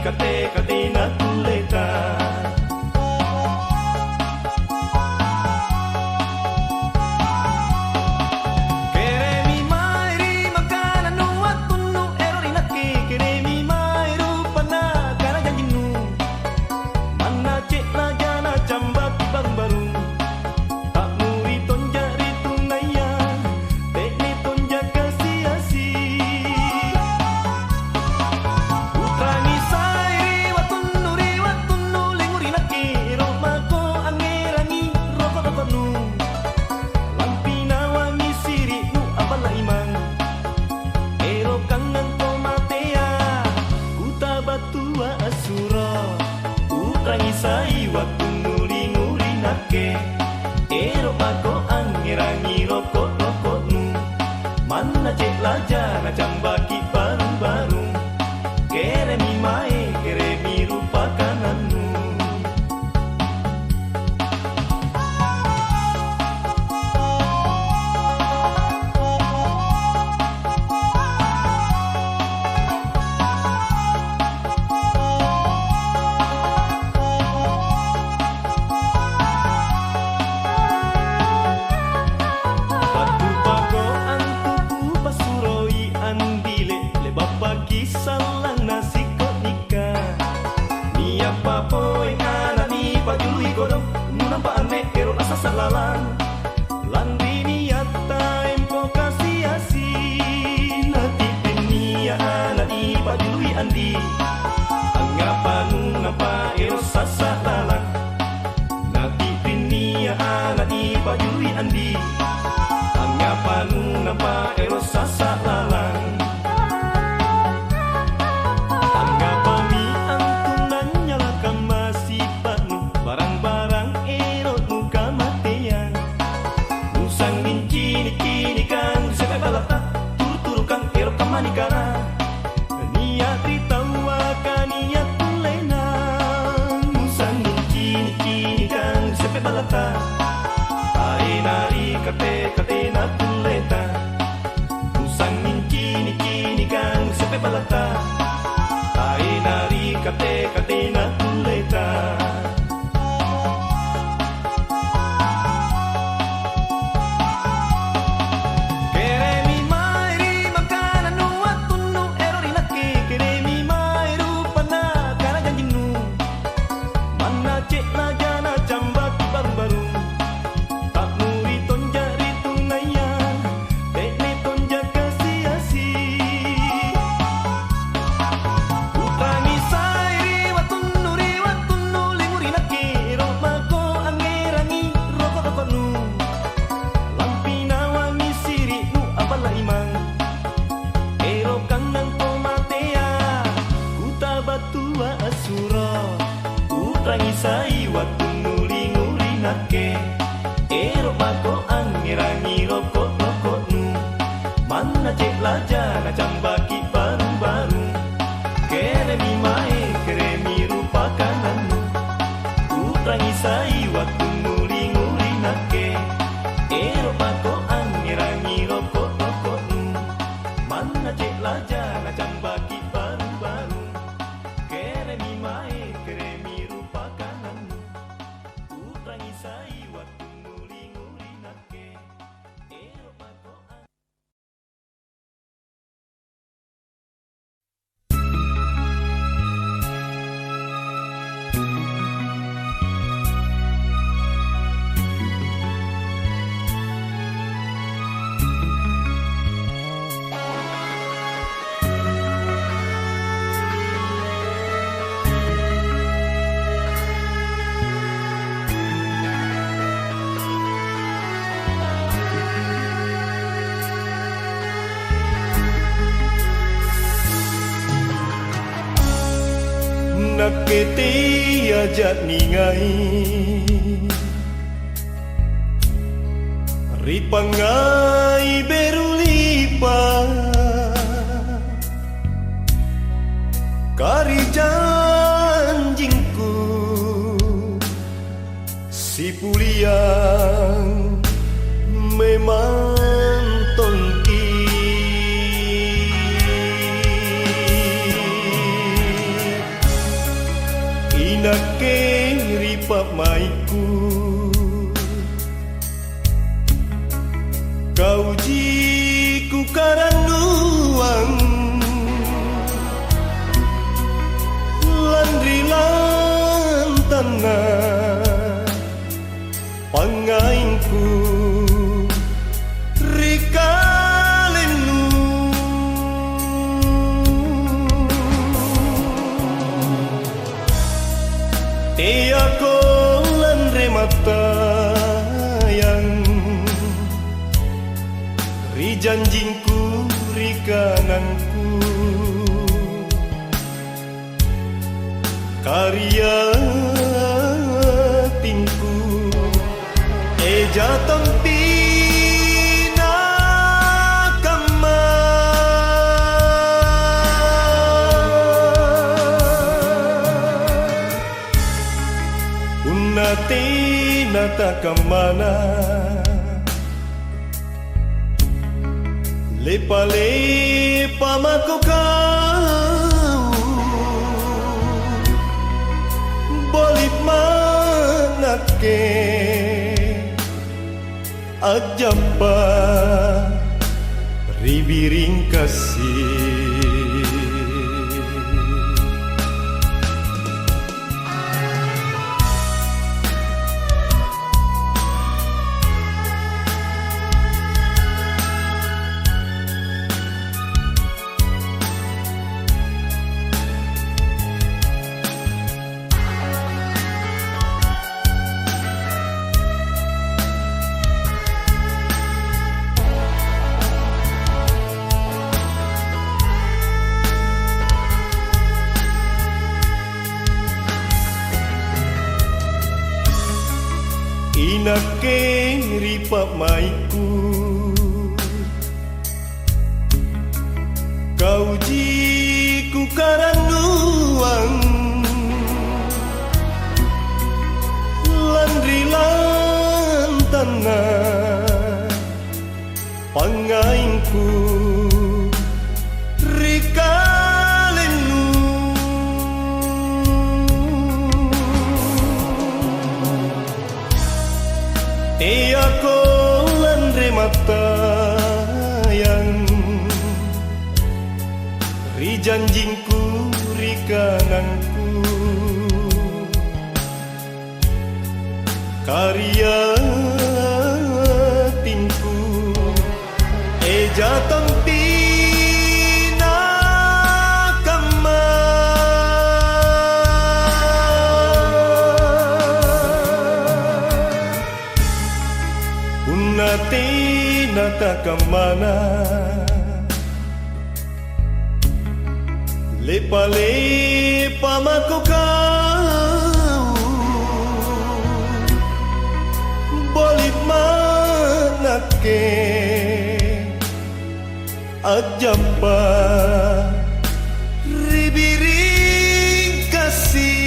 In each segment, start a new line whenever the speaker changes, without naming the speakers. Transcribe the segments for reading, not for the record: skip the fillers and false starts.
kate na tuleta. Mana cek laja na jambaki baru-baru. Kere mi mae, kere mi rupa kananmu. Salang nasi kok nikah. Ni apa poe ngana ni pajului godong. Nampak ane ero asa salalang. Landri ni yata empo kasih asin. Nanti dunia ana ni pajului andi. Angapa ngapa ero sasa lalang. Nanti dunia ana ni pajului andi. Angapa ngapa ero sasa lalang. Manikara niat ditawa kaniat tulena musang kini kan sepe balata ai nari kate na tuleta musang kini kan sepe balata ai nari kate na tuleta. Sai waktu nguri nake ero mako angirangi rokok nu mana cek laja na jambaki baru-baru kere mi mae kere mi rupa kananmu utrangi sai waktu nguri nake ero mako angirangi rokok nu mana cek laja na jambaki baru-baru kere mi mae kere mi naketi ajak ningai ripangai berulipa kari janjingku si puliang memang tongki Inake ripa maiku kau jiku karanuang landri lantana pangainku rikalenu tiako landre mata yang rijanjingku rikananku karya tinku jatang pina kama unati nata kamana lepa-lepa mako kau bolit manake ajapa ribiring kasih Inake ripa maiku kau jiku karanuang landri lantana pangainku rikalenu tiako landre mata yang rijanjingku rikananku karya tinku jatang pina kama unati nata kamana lepa-lepa mako kau bolit manake ajapa ribiring kasih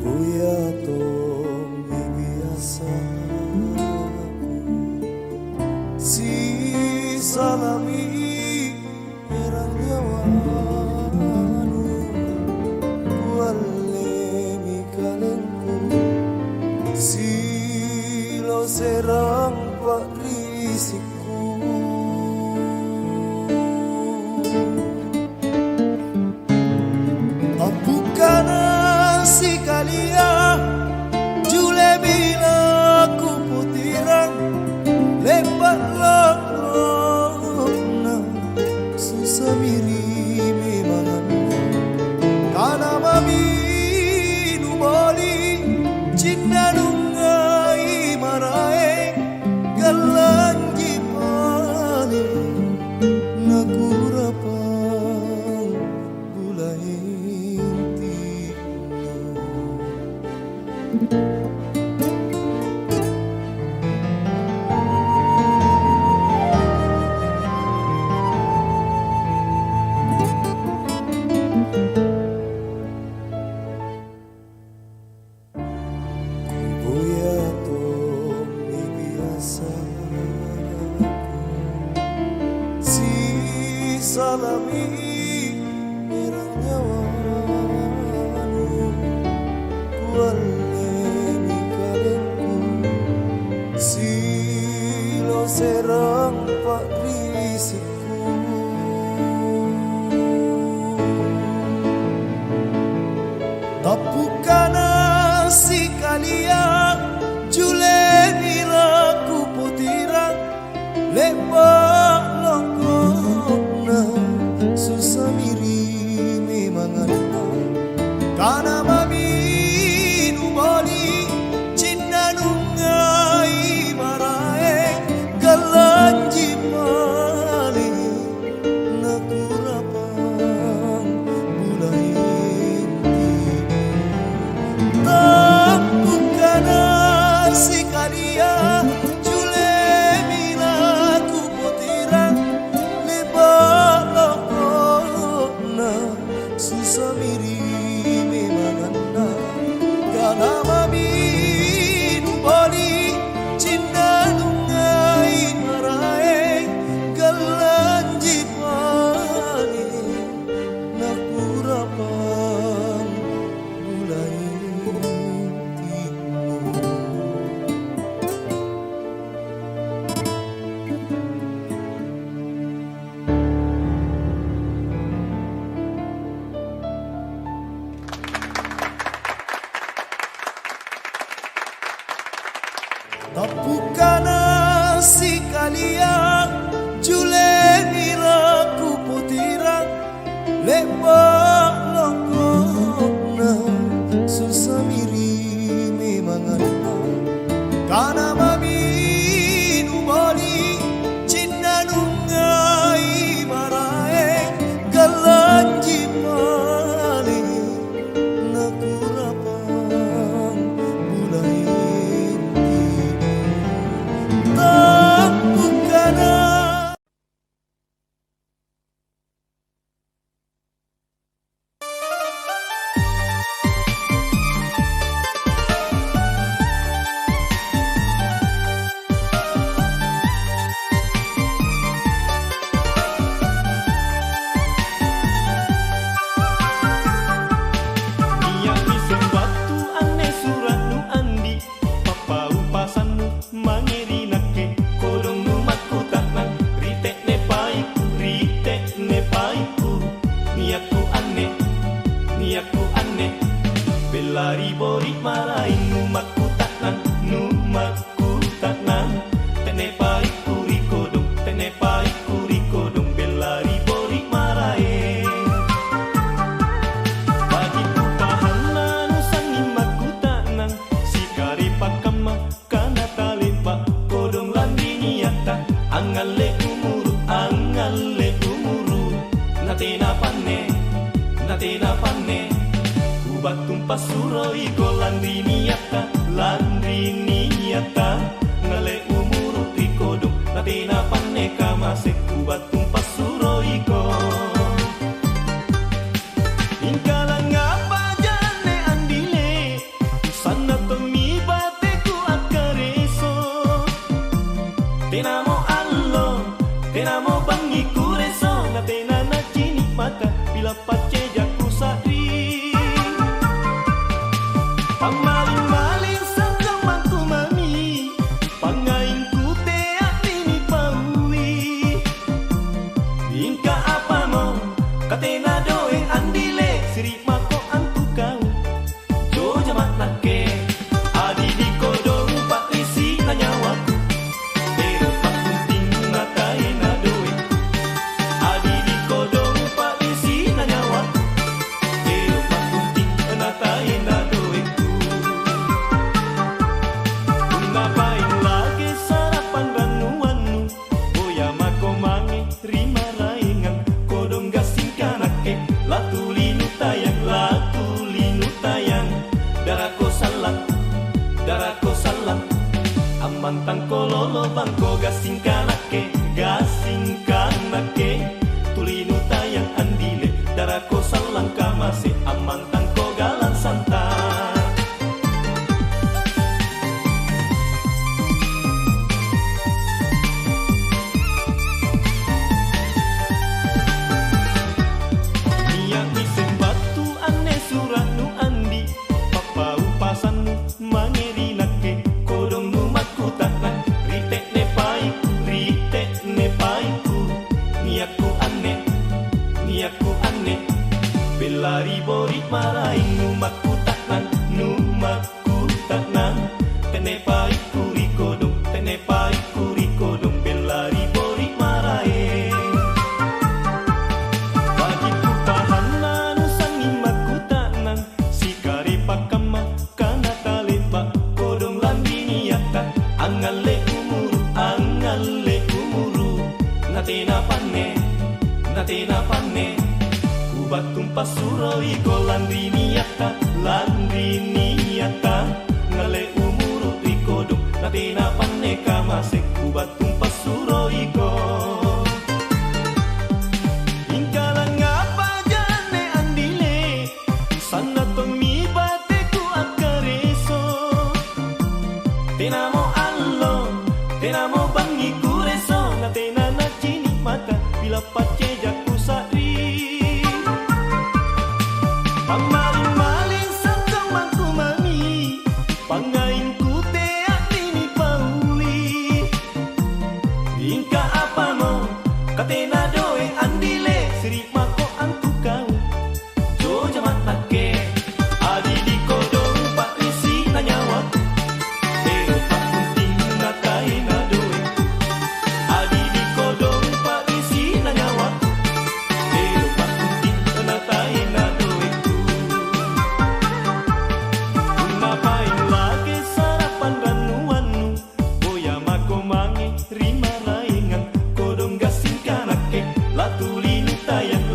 Kuya to bibiasa salami erang nyawanu wale mi kalengku silo serang pak risikku bukan si kalia jule bila ku putiran lebat lakna susah miri memang karena mami numoli cinta nungai marae galanji pale nakurapang bulai salami erang nyawanu kuale mi kalengku silo serang pak risikku tapukana si kalia jule bila ku putirang lepak lokona susah miri memang ada karena mami numoli cinta nungai marae galanji pale nakurapang bulai tapukana si kalia jule bila ku potirang susah miri memang anda karena mami numoli cinta nungai marae galanji pale nakurapang bulai tapukana si kalia jule bila ku putirang lepak lokona susah miri memang ada karena mami numoli cinta nungai marae galanji pale nakurapang bulai Belari bori marai numakku taknan tenepai kurikodong belari bori marai bagi ku pahanan sangin makku taknan sikari pakama kana talepa amantang kololo bangko gasing kanake tulinu tayang andile darako salang kamase amantang ko galan santa. Belari bori maraing numakku taknan tenepai kurikodong belari bori maraing bagi kupahana nusangi makku taknan sikari pakama kana taleba kodong lambini yata angale umuru natena pane batung pasuroi ko landri niata ngale umuru rikodong natina paneka masek ku batung pasuroi ko ingkalang apa jane andile sana tomi bateku akareso tenamo allo tenamo bangi kureso natena nachini mata bila pace jaku sari pamaling-maling sangkang mangku mami pangain ku teak dini pauli ingka apa mo katena doe andile siri mako antu kau jo jamat nake adi di kodong pak risi nanyawa pero pak kunting nakai na doe adi di kodong pak risi nanyawa pero pak kunting nakai na doe. Ngapain lagi sarapan ranuannu boya mako mangi rima raingan kodong gasing kanake latulinu tayang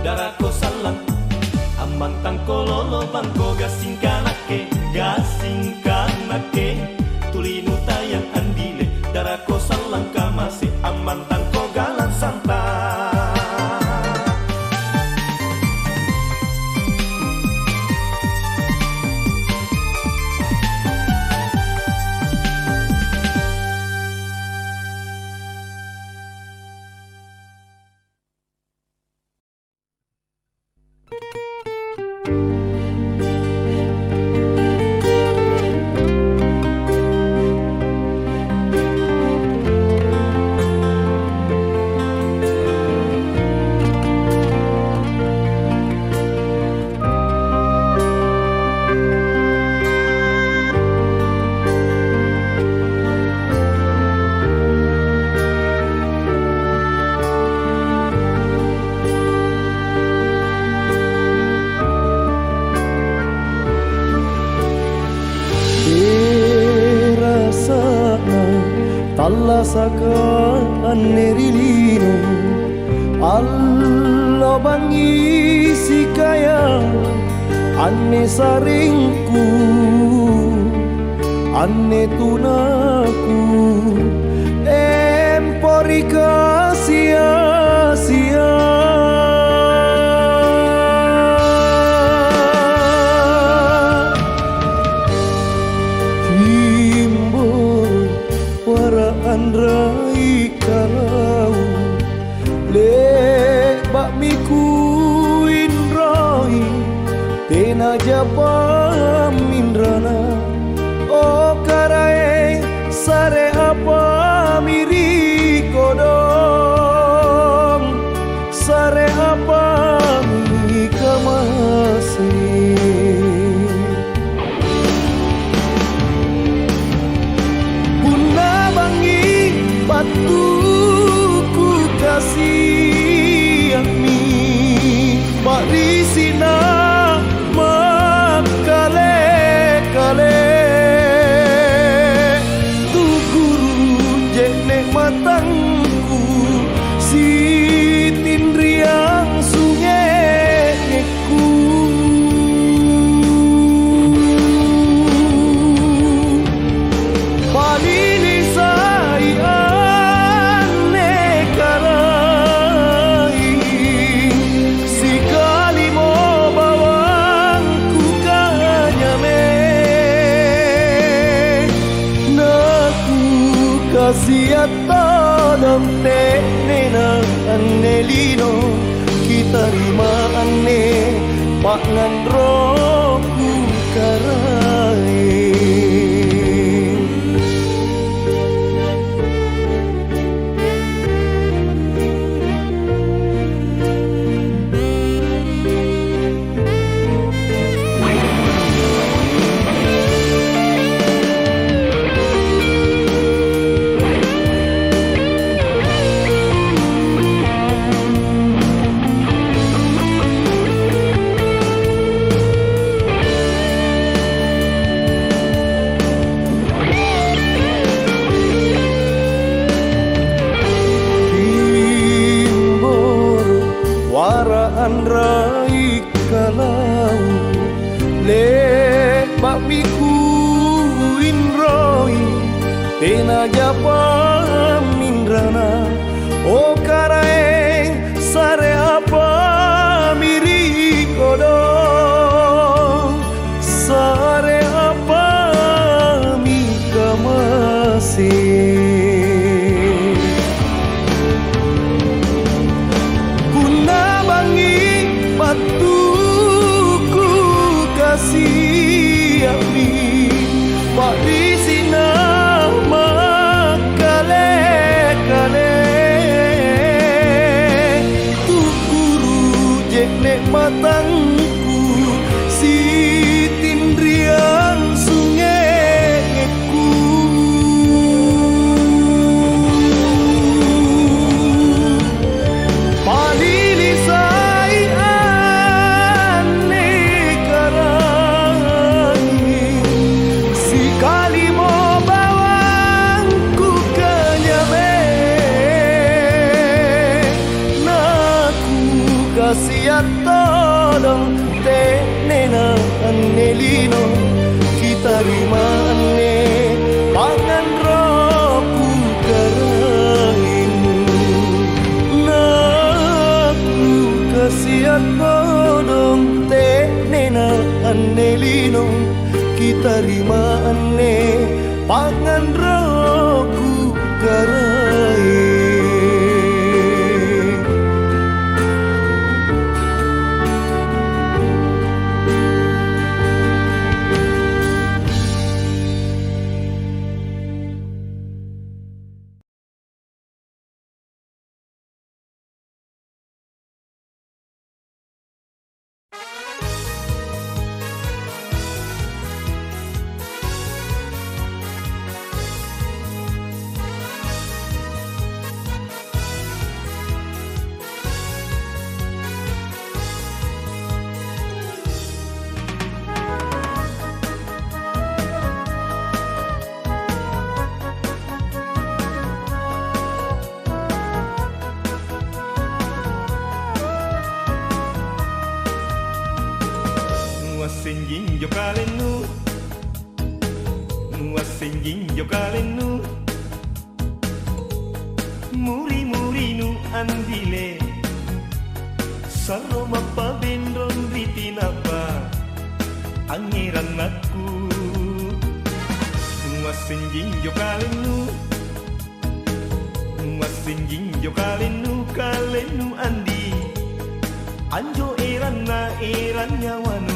darako salang amantang kololo bangko gasing kanake tulinu tayang andile darako salang kamase amantang ko galan santa.
alla sakaan nerilino allo bangi sikaya anne saringku anne tunaku emporika sia-sia andrai kalau le bakmiku indrai tena japa mindrana o karae sare apa miri kodong sare apa mi kamase batuku kasih mi parisina makale kale tu guru jene matangku si tindriang sungeku kasiato dong te nena anelino kita rima ane pangan roku karai. Andrai kalau le babiku inroi tena japa mindrana o karaeng sare apa miri kodo sare apa mi kamase batuku kasih abi pak di sini makale kale tu guru jeknek matangku si tindrian sungaiku tolong te nena anelino kita rimane pangan roku karain naku kasihan tolong te nena anelino kita rimane pangan roku karain.
Singging jo kalenu Nuas singging jo kalenu Muri muri nu andile Saro mapa bendron ritinapa Angiran aku Nuas singging jo kalenu Nuas singging jo kalenu kalenu andi Anjo eranna eran nyawanu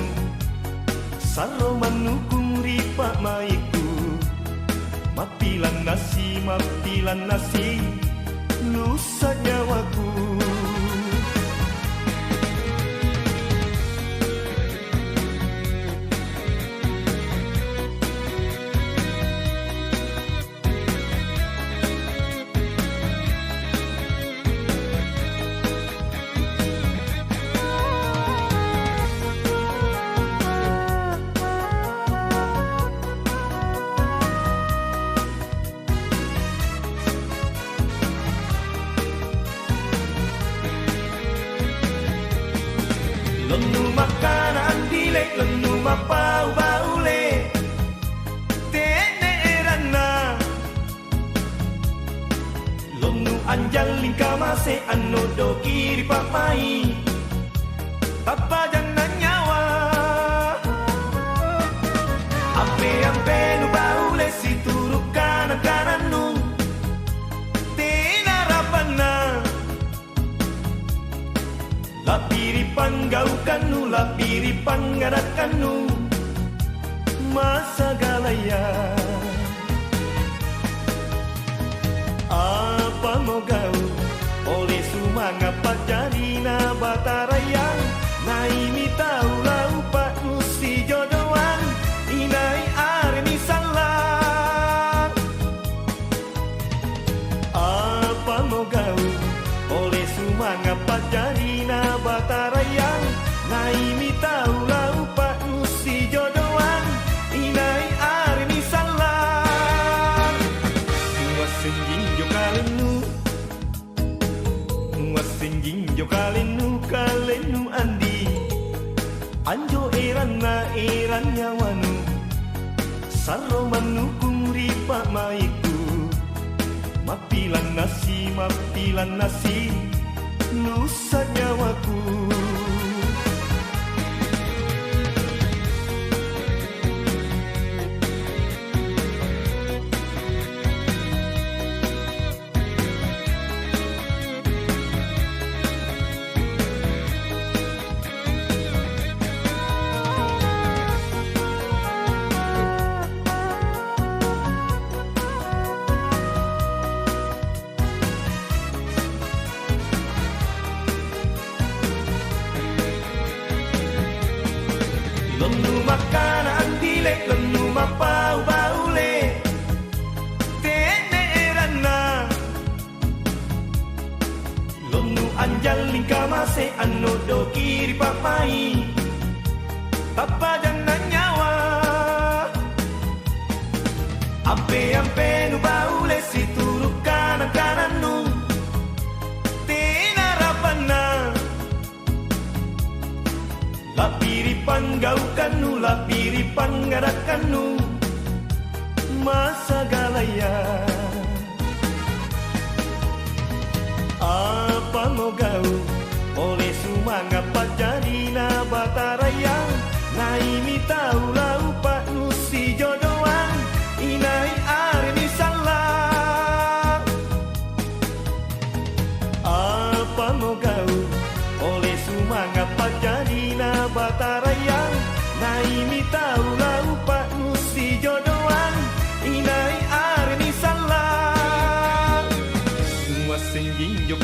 Saro manukung ripa maiku Mapilan nasi Lusa nyawaku Lonu makanan dile, lonu mapau baule Tene erana Lonu anjalin kamase anodo kiri papai Papa jangan nyawa Ampe nu baule si turuk kanan nu
panggaukannu lapiri pangadakannu masa galaya. Apa mau gau oleh sumanga pajarina batarayang naimi tahu lau pak nusi jodohan inai aremi salah. Apa mau gau oleh sumanga pajarina batarayang naimi tahu lau pak nusi jodohan inai aremi salah. Wasenjing jo kalenu wasenjing jo kalenu andi anjo eran nyawanu sarro manukung ripa maiku mapilan nasi nusa nyawaku. Lonu makanan dilek lonu mapau baule tene erana lonu anjal lingka mase anodo kiri papai papa jangan nyawa ampe nu baule situru kanan nu tena rapana lapiri panggaukannu lapiri pangadakannu masa galaya. Apa mau gau oleh sumanga pajarina batarayang naimi tahu lau pak nusi jodohan inai aremi salah. Apa mau gau oleh sumanga pajarina batarayang naimi tahu lau pak nusi jodohan inai aremi salah. Wasenjing jo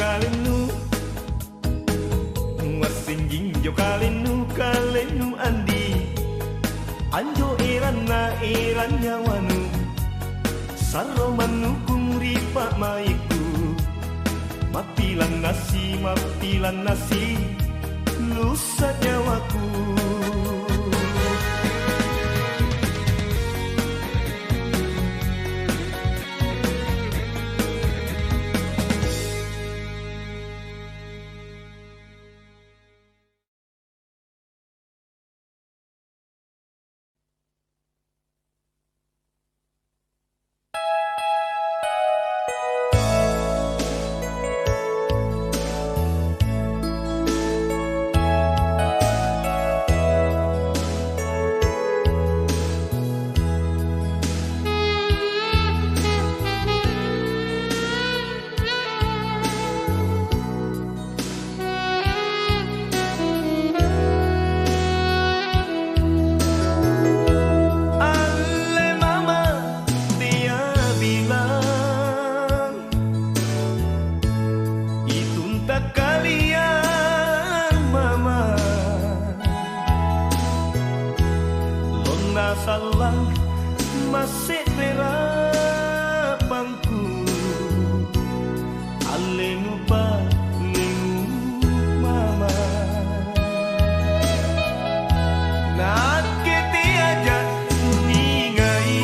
kalenu andi anjo eran nyawanu sarro manukung ripa maiku mapilan nasi lusa nyawaku. Salah masih terapangku alenu mama nak kete aja ningai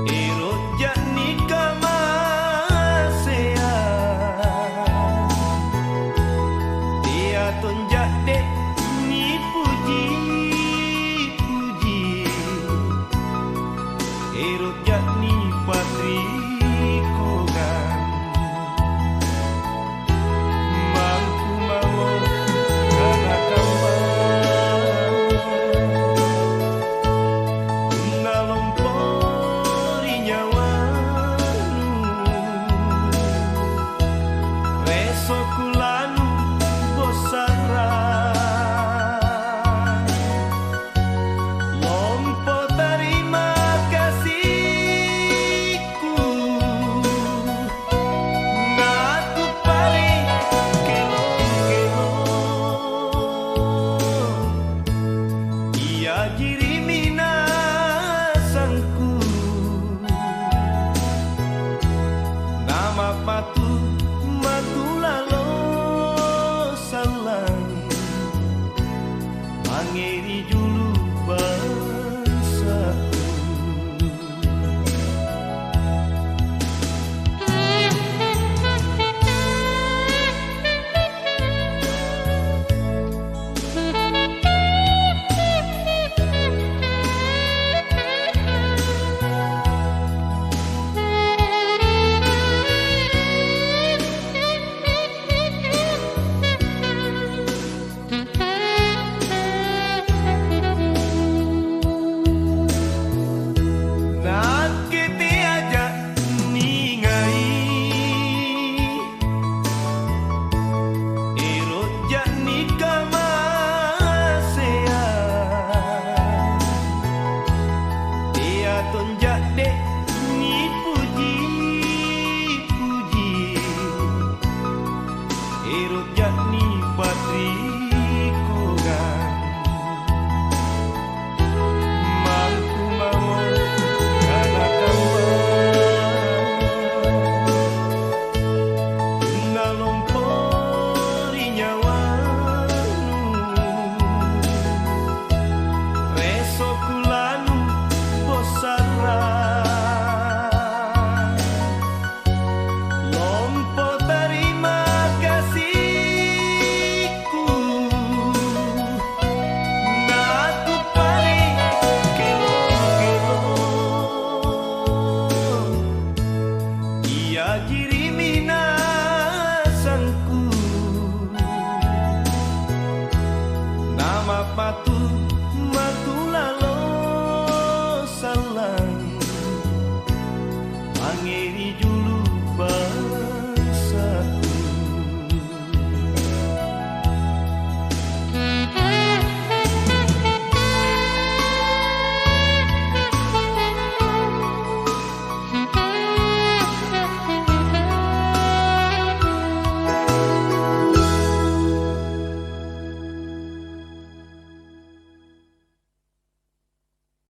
erojak nikah masea dia tonjak dek puji
Kajiri minasangku nama patu matulalo salang mangeri julu